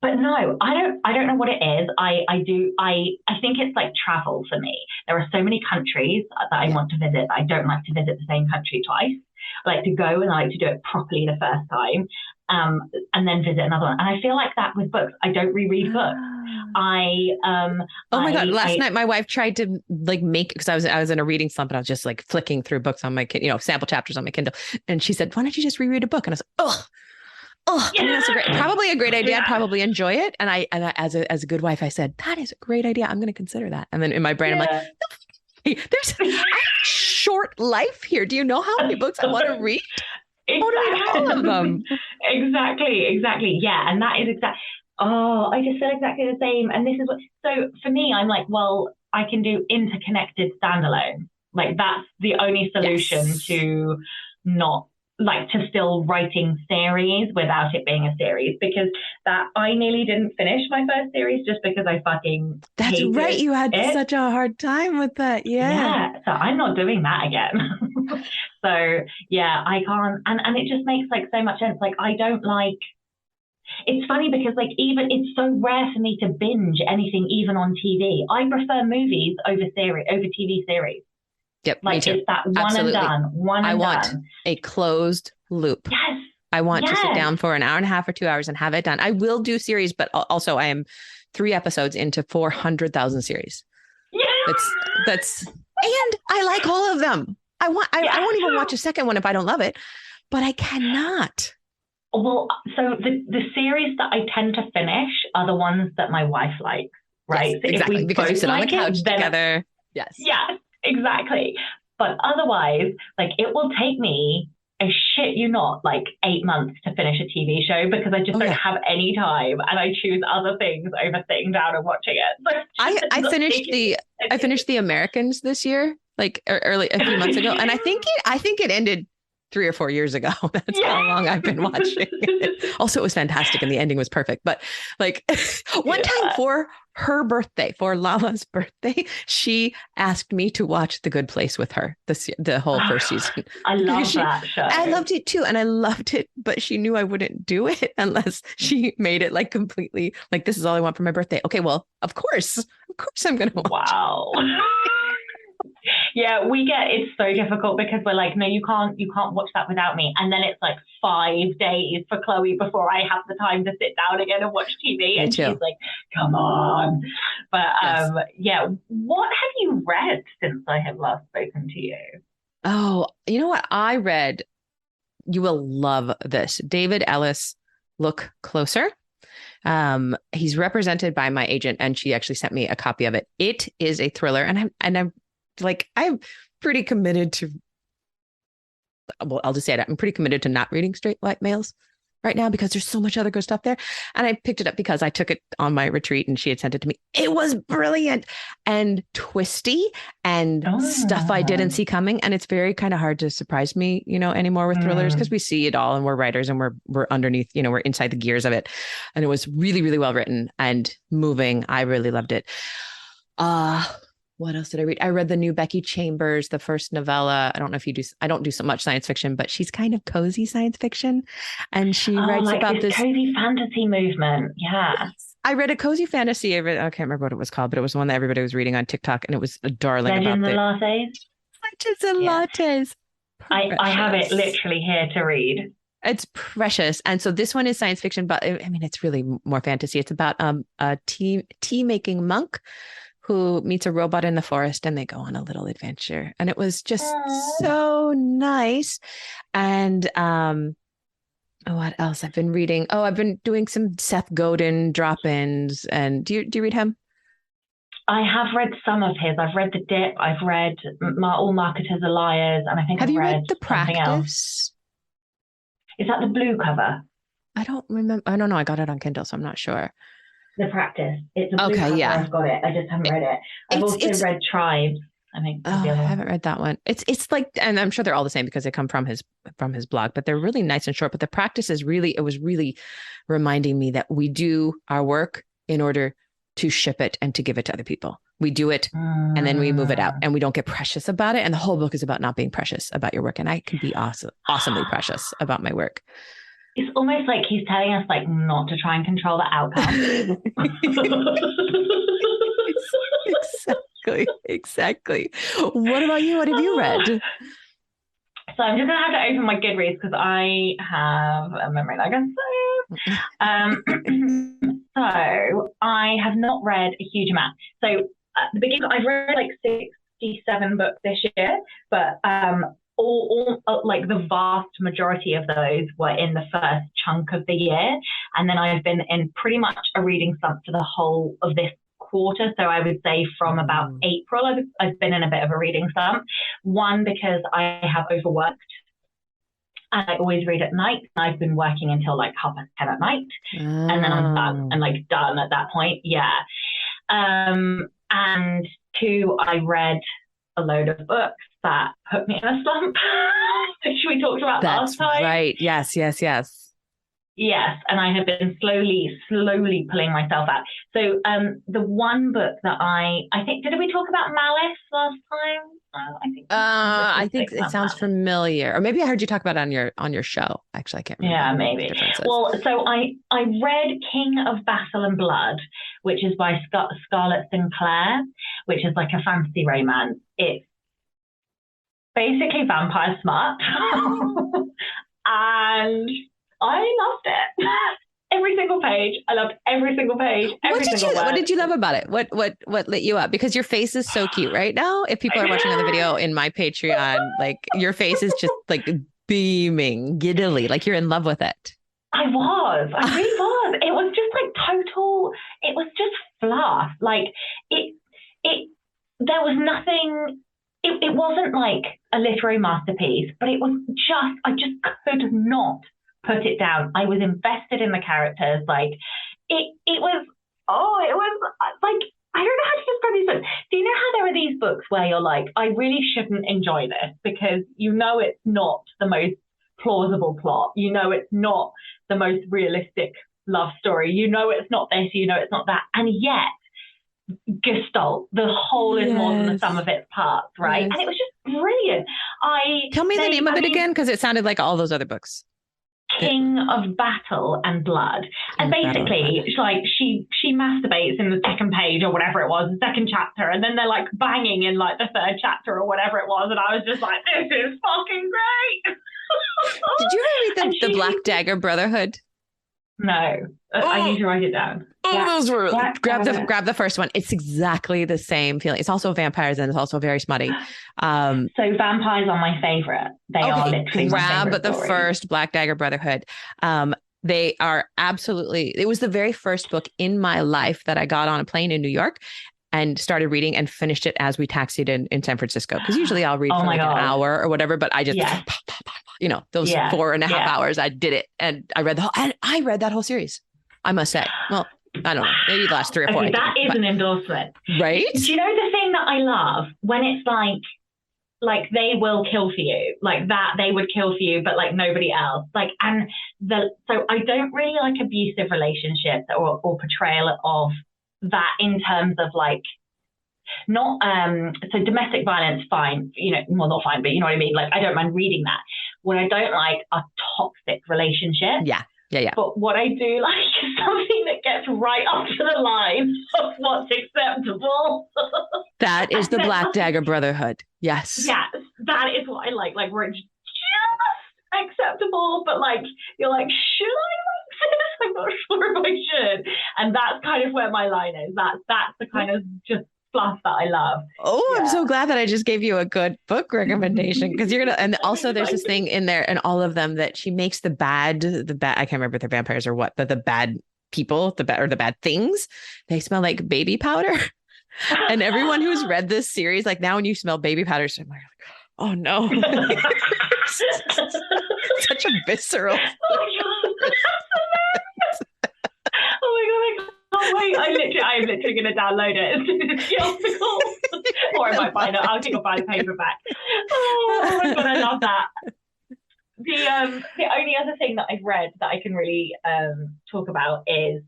But no, I don't know what it is. I think it's like travel for me. There are so many countries that I want to visit. I don't like to visit the same country twice. I like to go and I like to do it properly the first time. And then visit another one. And I feel like that with books. I don't reread books. Oh my God. Last night, my wife tried to because I was in a reading slump and I was just like flicking through books on my, sample chapters on my Kindle. And she said, why don't you just reread a book? And I was like, I mean, that's probably a great idea. I'd probably enjoy it. And I as a good wife, I said, that is a great idea. I'm going to consider that. And then in my brain, I'm like, no, there's a short life here. Do you know how many books I want to read? Exactly. All of them. Exactly. Yeah. And that is exactly. Oh, I just feel exactly the same. And this is so for me, I'm like, well, I can do interconnected standalone. Like that's the only solution to not to still writing series without it being a series, because that I nearly didn't finish my first series just because I fucking That's right. You had such a hard time with that. Yeah. So I'm not doing that again. So yeah, I can't. And it just makes like so much sense. Like I don't like, it's funny because like even it's so rare for me to binge anything even on TV. I prefer movies over TV series. Yep, like me too. It's that one Absolutely. and done. I want a closed loop. Yes. I want to sit down for an hour and a half or 2 hours and have it done. I will do series, but also I am 3 episodes into 400,000 series. Yeah. That's and I like all of them. I won't even watch a second one if I don't love it, but I cannot. Well, so the series that I tend to finish are the ones that my wife likes, right? Yes, so exactly. Because we sit on the couch together. Yes. Yeah, exactly. But otherwise, like it will take me I shit you not, like 8 months to finish a TV show because I just don't have any time, and I choose other things over sitting down and watching it. I finished the Americans this year, like early a few months ago, and I think it ended 3 or 4 years ago. That's how long I've been watching it. Also, it was fantastic and the ending was perfect. But like one time for her birthday, for Lala's birthday, she asked me to watch The Good Place with her the whole first season. I love that show. I loved it too. And I loved it, but she knew I wouldn't do it unless she made it like completely like, this is all I want for my birthday. Okay, well, of course I'm going to watch. Wow. Yeah, it's so difficult because we're like, no, you can't watch that without me. And then it's like 5 days for Chloe before I have the time to sit down again and watch TV. And she's like, come on. But what have you read since I have last spoken to you? Oh, you know what I read? You will love this. David Ellis, Look Closer. He's represented by my agent, and she actually sent me a copy of it. It is a thriller, and I'm pretty committed to, well, I'll just say it. I'm pretty committed to not reading straight white males right now because there's so much other good stuff there. And I picked it up because I took it on my retreat and she had sent it to me. It was brilliant and twisty and stuff I didn't see coming. And it's very kind of hard to surprise me, anymore with thrillers because we see it all and we're writers and we're underneath, we're inside the gears of it. And it was really, really well written and moving. I really loved it. What else did I read? I read the new Becky Chambers, the first novella. I don't know if you do. I don't do so much science fiction, but she's kind of cozy science fiction, and she writes like about this cozy fantasy movement. Yeah, I read a cozy fantasy. I can't remember what it was called, but it was one that everybody was reading on TikTok, and it was a darling. Legends and Lattes. Legends and Lattes. I have it literally here to read. It's precious. And so this one is science fiction, but I mean, it's really more fantasy. It's about a tea making monk who meets a robot in the forest, and they go on a little adventure. And it was just so nice. And what else I've been reading? Oh, I've been doing some Seth Godin drop-ins. And do you read him? I have read some of his. I've read The Dip. I've read All Marketers Are Liars. And I think Have I've you read The Practice? Else. Is that the blue cover? I don't remember. I don't know. I got it on Kindle, so I'm not sure. The Practice. It's a blue cover. Yeah. I've got it. I just haven't read it. I've also read Tribes. I think. Oh, I haven't read that one. It's like, and I'm sure they're all the same because they come from his blog, but they're really nice and short. But The Practice is it was really reminding me that we do our work in order to ship it and to give it to other people. We do it and then we move it out, and we don't get precious about it. And the whole book is about not being precious about your work. And I can be awesomely precious about my work. It's almost like he's telling us like not to try and control the outcome. Exactly. What about you? What have you read? So I'm just going to have to open my Goodreads because I have a memory like I say. So I have not read a huge amount. So at the beginning, I've read like 67 books this year, but all like the vast majority of those were in the first chunk of the year. And then I've been in pretty much a reading slump for the whole of this quarter. So I would say from about April, I've been in a bit of a reading slump. One, because I have overworked. And I always read at night. I've been working until like 10:30 at night. And then I'm done. And like done at that point. Yeah. And two, I read a load of books that put me in a slump, which we talked about last time. Right. Yes. Yes, and I have been slowly pulling myself out. So the one book that I think, did we talk about Malice last time? I think it sounds familiar, or maybe I heard you talk about it on your show. Actually, I can't remember. Yeah, maybe. Well, so I read King of Battle and Blood, which is by Scarlett Sinclair, which is like a fantasy romance. It's basically vampire smut, and I loved it. Every single page. I loved every single page. What did you love about it? What lit you up? Because your face is so cute right now. If people are watching on the video in my Patreon, like your face is just like beaming giddily, like you're in love with it. I really was. It was just like total. It was just fluff. Like it. There was nothing. It wasn't like a literary masterpiece, but it was just. I just could not put it down. I was invested in the characters. Like it was like, I don't know how to describe these books. Do you know how there are these books where you're like, I really shouldn't enjoy this because you know it's not the most plausible plot. You know it's not the most realistic love story. You know it's not this, you know it's not that. And yet, Gestalt, the whole is more than the sum of its parts, right? Yes. And it was just brilliant. Tell me the name of it again, because it sounded like all those other books. King of Battle and Blood. And basically, like she masturbates in the second page or whatever it was, the second chapter, and then they're like banging in like the third chapter or whatever it was, and I was just like, this is fucking great. Did you ever read the Black Dagger Brotherhood? No, I need to write it down. Those were grab the first one. It's exactly the same feeling. It's also vampires and it's also very smutty. So vampires are my favorite. They are literally my favorite the first Black Dagger Brotherhood. They are absolutely. It was the very first book in my life that I got on a plane in New York and started reading and finished it as we taxied in San Francisco. Because usually I'll read for like an hour or whatever, but I just. Those 4.5 hours, I did it. And I read I read that whole series, I must say. Well, I don't know, maybe the last 3 or 4. That is an endorsement. Right? Do you know the thing that I love? When it's like they will kill for you, like that they would kill for you, but like nobody else. Like, so I don't really like abusive relationships or portrayal of that in terms of like not so domestic violence, fine, well, not fine, but you know what I mean, like I don't mind reading that. What I don't like are toxic relationships. Yeah. But what I do like is something that gets right up to the line of what's acceptable. That is the Black Dagger Brotherhood. Yes. Yes, that is what I like where it's just acceptable, but like you're like, should I like this? I'm not sure if I should. And that's kind of where my line is. That's the kind of just fluff that I love. Oh, yeah. I'm so glad that I just gave you a good book recommendation, because you're gonna. And also, there's this thing in there, and all of them, that she makes the bad. I can't remember if they're vampires or what, but the bad people, the bad things, they smell like baby powder. And everyone who's read this series, like now when you smell baby powder, I'm like, oh no. Such a visceral. Oh my god. Oh wait, I'm literally going to download it as soon as she off the call. Or I might buy it. I think I'll buy the paperback. Oh my god, I love that. The only other thing that I've read that I can really talk about is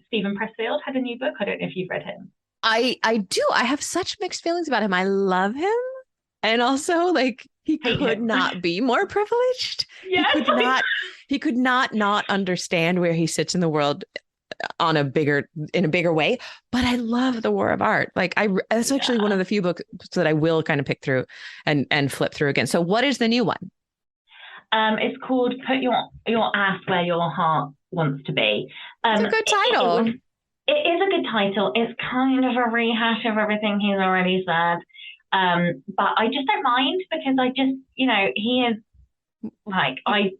Stephen Pressfield had a new book. I don't know if you've read him. I do. I have such mixed feelings about him. I love him. And also, like, he could not be more privileged. Yes. He could not understand where he sits in the world in a bigger way. But I love The War of Art. Like, that's actually one of the few books that I will kind of pick through and flip through again. So what is the new one? It's called Put Your Ass Where Your Heart Wants to Be. It's a good title. It is a good title. It's kind of a rehash of everything he's already said. But I just don't mind, because I just, he is like, I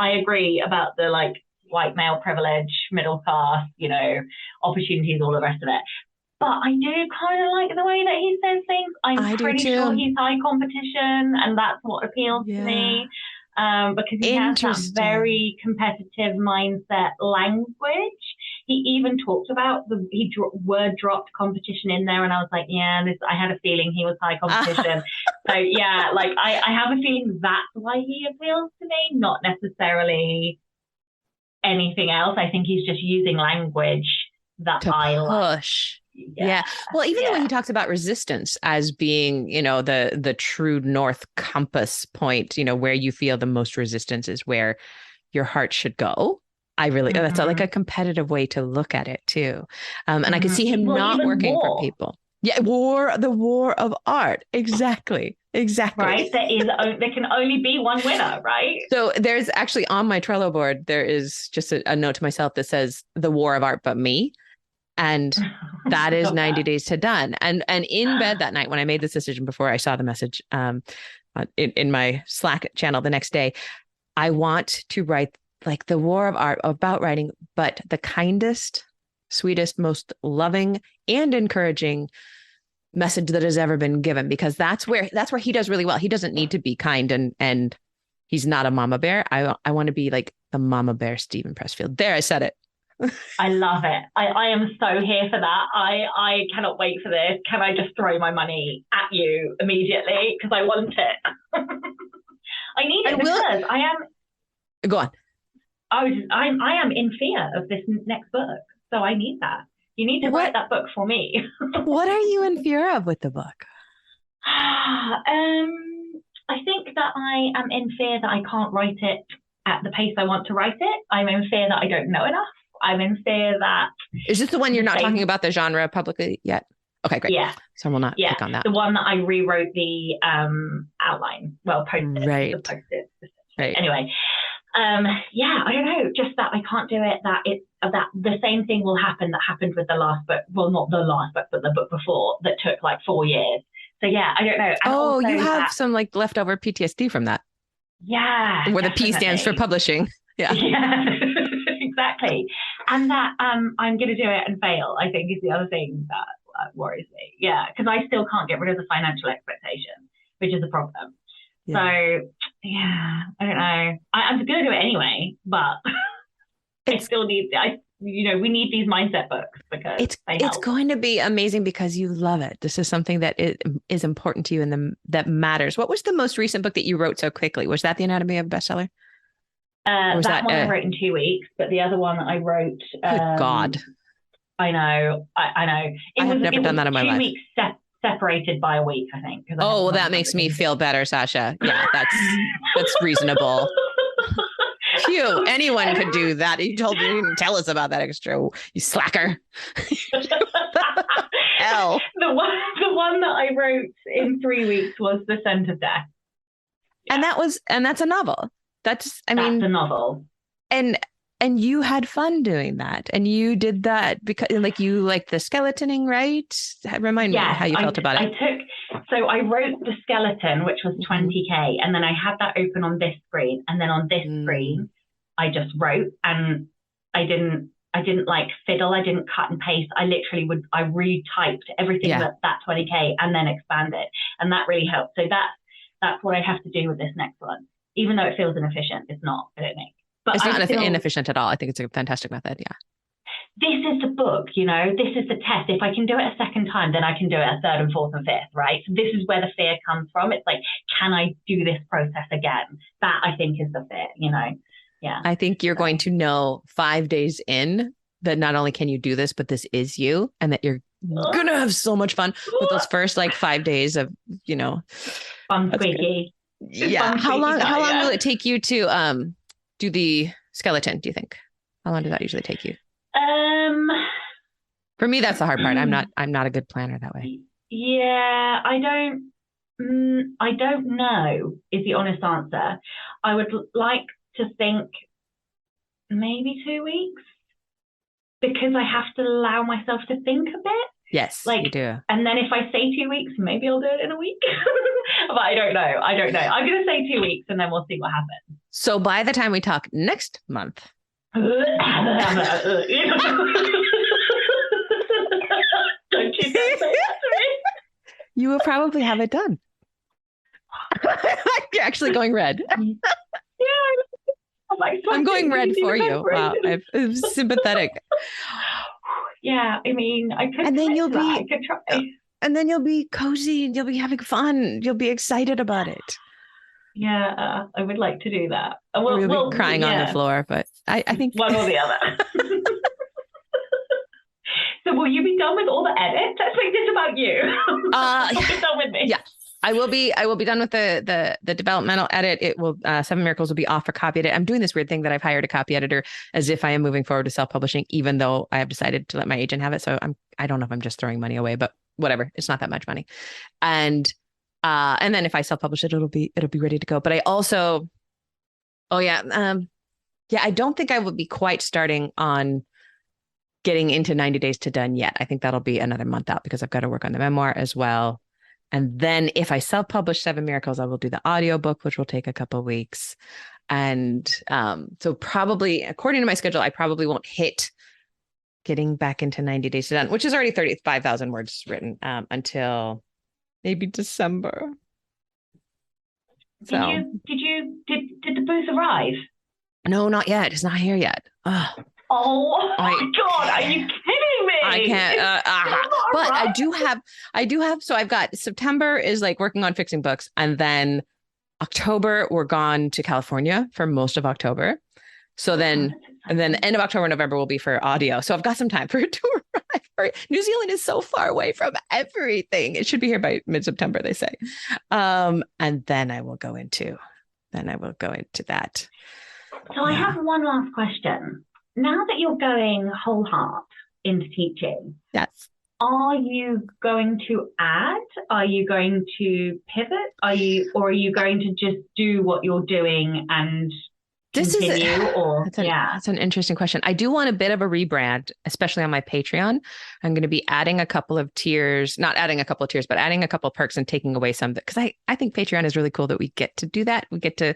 agree about the like white male privilege, middle class, opportunities, all the rest of it. But I do kind of like the way that he says things. I'm pretty sure he's high competition, and that's what appeals to me. Because he has that very competitive mindset language. He even talked about word dropped competition in there, and I was like, I had a feeling he was high competition. So yeah, like I have a feeling that's why he appeals to me, not necessarily anything else. I think he's just using language that I push. Yeah. Well, even the way he talks about resistance as being, the true north compass point, where you feel the most resistance is where your heart should go. That's like a competitive way to look at it too. And I could see him not working for people. Yeah. The war of art. Exactly. Right. There can only be one winner, right? So there's actually on my Trello board, there is just a note to myself that says the war of art, but me. And that is 90 days to done. And in bed that night, when I made this decision before I saw the message in my Slack channel the next day, I want to write like the war of art about writing, but the kindest, sweetest, most loving and encouraging message that has ever been given, because that's where he does really well. He doesn't need to be kind and he's not a mama bear. I want to be like the mama bear Stephen Pressfield. There, I said it. I love it. I am so here for that. I cannot wait for this. Can I just throw my money at you immediately? Because I want it. I need it because I am. Go on. I am in fear of this next book. So I need that. You need to write that book for me. What are you in fear of with the book? I think that I am in fear that I can't write it at the pace I want to write it. I'm in fear that I don't know enough. I'm in fear that... Is this the one you're not talking about the genre publicly yet? Okay, great. Yeah. So we'll not click on that. The one that I rewrote the outline. Well, posted. Right. Right. Anyway, I don't know. Just that I can't do it. That the same thing will happen that happened with the last book. Well, not the last book, but the book before that took like 4 years. So yeah, I don't know. And you have some like leftover PTSD from that. Yeah. Where the P stands for publishing. Yeah. Exactly. And that I'm going to do it and fail, I think, is the other thing that worries me. Yeah, because I still can't get rid of the financial expectation, which is a problem. Yeah. So, yeah, I don't know. I'm going to do it anyway, but I still need, we need these mindset books because it's going to be amazing because you love it. This is something that is important to you and that matters. What was the most recent book that you wrote so quickly? Was that The Anatomy of a Bestseller? That one I wrote in 2 weeks, but the other one I wrote... Good God. I know. I know. I have never done that in my life. 2 weeks separated by a week, I think. Oh, well, that makes me feel better, Sasha. Yeah, that's reasonable. Phew, anyone could do that. You didn't tell us about that extra, you slacker. Hell. The one that I wrote in 3 weeks was The Scent of Death. Yeah. And that's a novel. That's a novel. And you had fun doing that. And you did that because you like the skeletoning, right? Remind me how you felt about it. I wrote the skeleton, which was 20K. And then I had that open on this screen. And then on this screen, I just wrote, and I didn't like fiddle. I didn't cut and paste. I literally retyped everything that 20K and then expand it. And that really helped. So that's what I have to do with this next one. Even though it feels inefficient, it's not, I don't think. But it's not inefficient at all. I think it's a fantastic method. Yeah. This is the book, this is the test. If I can do it a second time, then I can do it a third and fourth and fifth, right? So this is where the fear comes from. It's like, can I do this process again? That I think is the fear, Yeah. I think you're going to know 5 days in that not only can you do this, but this is you, and that you're going to have so much fun with those first 5 days of, fun squeaky. Yeah. How long will it take you to do the skeleton, do you think? How long does that usually take you? For me, that's the hard part. I'm not a good planner that way. Yeah, I don't know is the honest answer. I would like to think maybe 2 weeks, because I have to allow myself to think a bit. Yes, you do. And then if I say 2 weeks, maybe I'll do it in a week. But I don't know. I'm going to say 2 weeks, and then we'll see what happens. So by the time we talk next month. Don't you dare say that to me. You will probably have it done. You're actually going red. I'm going red for you. Wow, I'm sympathetic. Yeah, I mean, I could. And then I could try. And then you'll be cozy. You'll be having fun. You'll be excited about it. Yeah, I would like to do that. You'll be crying on the floor, but I think one or the other. So will you be done with all the edits? Let's make this about you. You'll be done with me. Yeah. I will be done with the developmental edit. It will 7 Miracles will be off for copy edit. I'm doing this weird thing that I've hired a copy editor as if I am moving forward to self-publishing, even though I have decided to let my agent have it. So I don't know if I'm just throwing money away, but whatever. It's not that much money. And then if I self-publish it, it'll be ready to go. But I also, I don't think I will be quite starting on getting into 90 Days to Done yet. I think that'll be another month out because I've got to work on the memoir as well. And then if I self-publish 7 Miracles, I will do the audiobook, which will take a couple of weeks. And so probably, according to my schedule, I probably won't hit getting back into 90 Days to Done, which is already 35,000 words written, until maybe December. So did the booth arrive? No, not yet. It's not here yet. Oh my God, are you kidding me? I can't, but right. I do have, so I've got September is like working on fixing books. And then October, we're gone to California for most of October. So then, and then end of October, November will be for audio. So I've got some time for it to arrive. New Zealand is so far away from everything. It should be here by mid-September, they say. And then I will go into that. So I have one last question. Now that you're going whole heart into teaching, yes, are you going to add? Are you going to pivot? Are you going to just do what you're doing and continue? That's an interesting question. I do want a bit of a rebrand, especially on my Patreon. I'm going to be adding a couple of tiers, not adding a couple of tiers, but adding a couple of perks and taking away some, because I think Patreon is really cool that we get to do that. We get to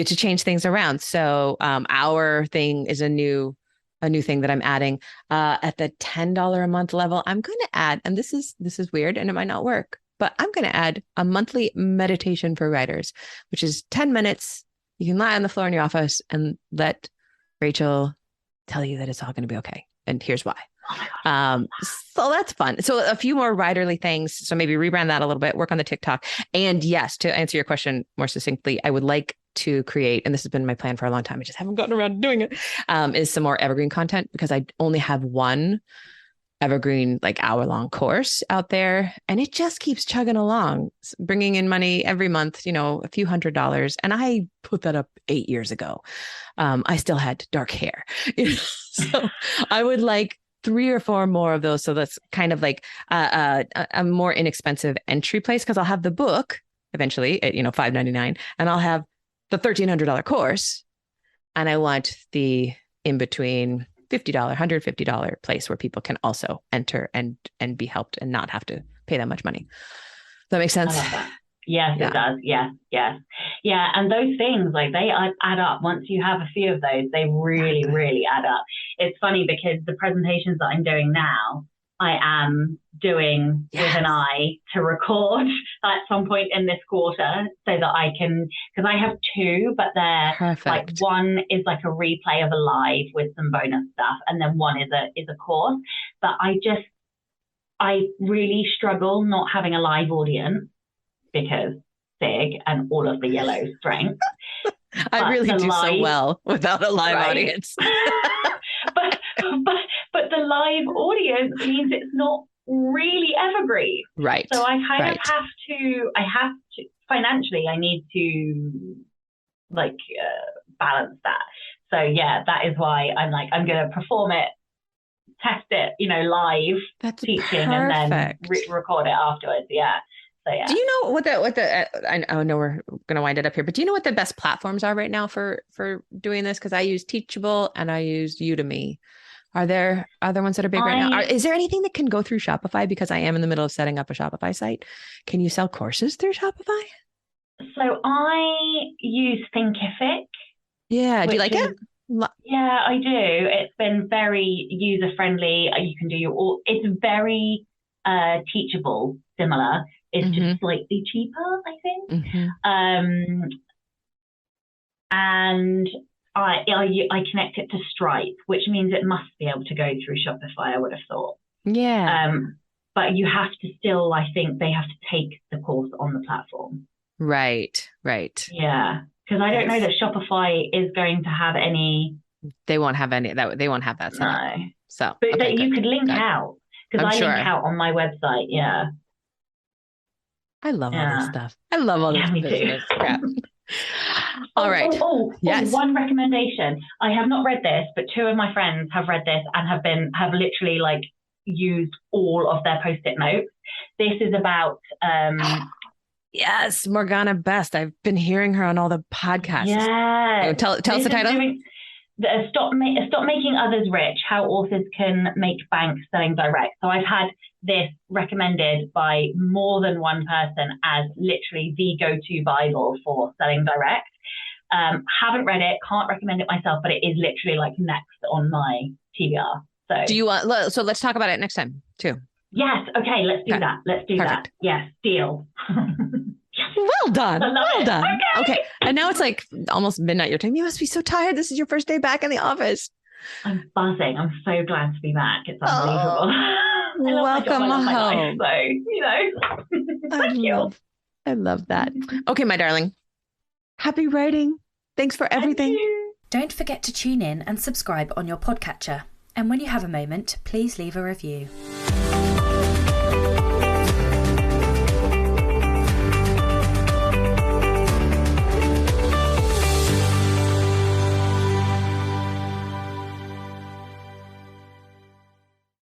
change things around. So our thing is a new thing that I'm adding at the $10 a month level. I'm going to add, and this is weird and it might not work, but I'm going to add a monthly meditation for writers, which is 10 minutes. You can lie on the floor in your office and let Rachael tell you that it's all going to be okay. And here's why. So that's fun. So a few more writerly things. So maybe rebrand that a little bit, work on the TikTok. And yes, to answer your question more succinctly, I would like to create, and this has been my plan for a long time, I just haven't gotten around to doing it, is some more evergreen content, because I only have one evergreen like hour-long course out there, and it just keeps chugging along, bringing in money every month, a few $100s. And I put that up 8 years ago. I still had dark hair, so I would like 3 or 4 more of those. So that's kind of like a more inexpensive entry place, because I'll have the book eventually at $5.99, and I'll have the $1,300 course, and I want the in between $50, $150 place where people can also enter and be helped and not have to pay that much money. Does that make sense? I love that. Yes, yeah. It does. Yes. Yeah. And those things, like, they add up. Once you have a few of those, they really, really add up. It's funny because the presentations that I'm doing now, I am doing with an eye to record at some point in this quarter, so that I can, because I have 2, but they're perfect. Like, one is like a replay of a live with some bonus stuff, and then one is a course. But I really struggle not having a live audience, because SIG and all of the yellow strength. I really do so well without a live audience. But the live audience means it's not really evergreen. Right. So I kind of have to financially, I need to balance that. So yeah, that is why I'm going to perform it, test it, live. That's teaching perfect. And then record it afterwards. Yeah. So yeah. Do you know what I know we're going to wind it up here, but do you know what the best platforms are right now for doing this? Because I use Teachable and I use Udemy. Are there other ones that are big right now? Is there anything that can go through Shopify? Because I am in the middle of setting up a Shopify site. Can you sell courses through Shopify? So I use Thinkific. Yeah. Do you like it? Yeah, I do. It's been very user-friendly. You can do it's very teachable, similar. It's just slightly cheaper, I think. Mm-hmm. And I connect it to Stripe, which means it must be able to go through Shopify, I would have thought. Yeah. But you have to still, I think they have to take the course on the platform. Right. Yeah. Because I don't know that Shopify is going to have any. They won't have any. They won't have that set up. No. So, but that you could link out, because I link out on my website. Yeah. I love all this stuff. I love all this business crap. All right. Yes. One recommendation. I have not read this, but 2 of my friends have read this and have literally used all of their Post-it notes. This is about. Yes, Morgana Best. I've been hearing her on all the podcasts. Yeah. Tell us the title. Stop making others rich, how authors can make bank selling direct. So I've had this recommended by more than one person as literally the go-to Bible for selling direct. Haven't read it, can't recommend it myself, but it is literally next on my TBR. So do you want? So let's talk about it next time too. Yes. Okay. Let's do that. Let's do that. Yes. Deal. Well done. Well done. Okay. And now it's almost midnight your time. You must be so tired. This is your first day back in the office. I'm buzzing. I'm so glad to be back. It's unbelievable. Welcome home. Life, I love that. Okay, my darling. Happy writing. Thanks for everything. Don't forget to tune in and subscribe on your podcatcher. And when you have a moment, please leave a review.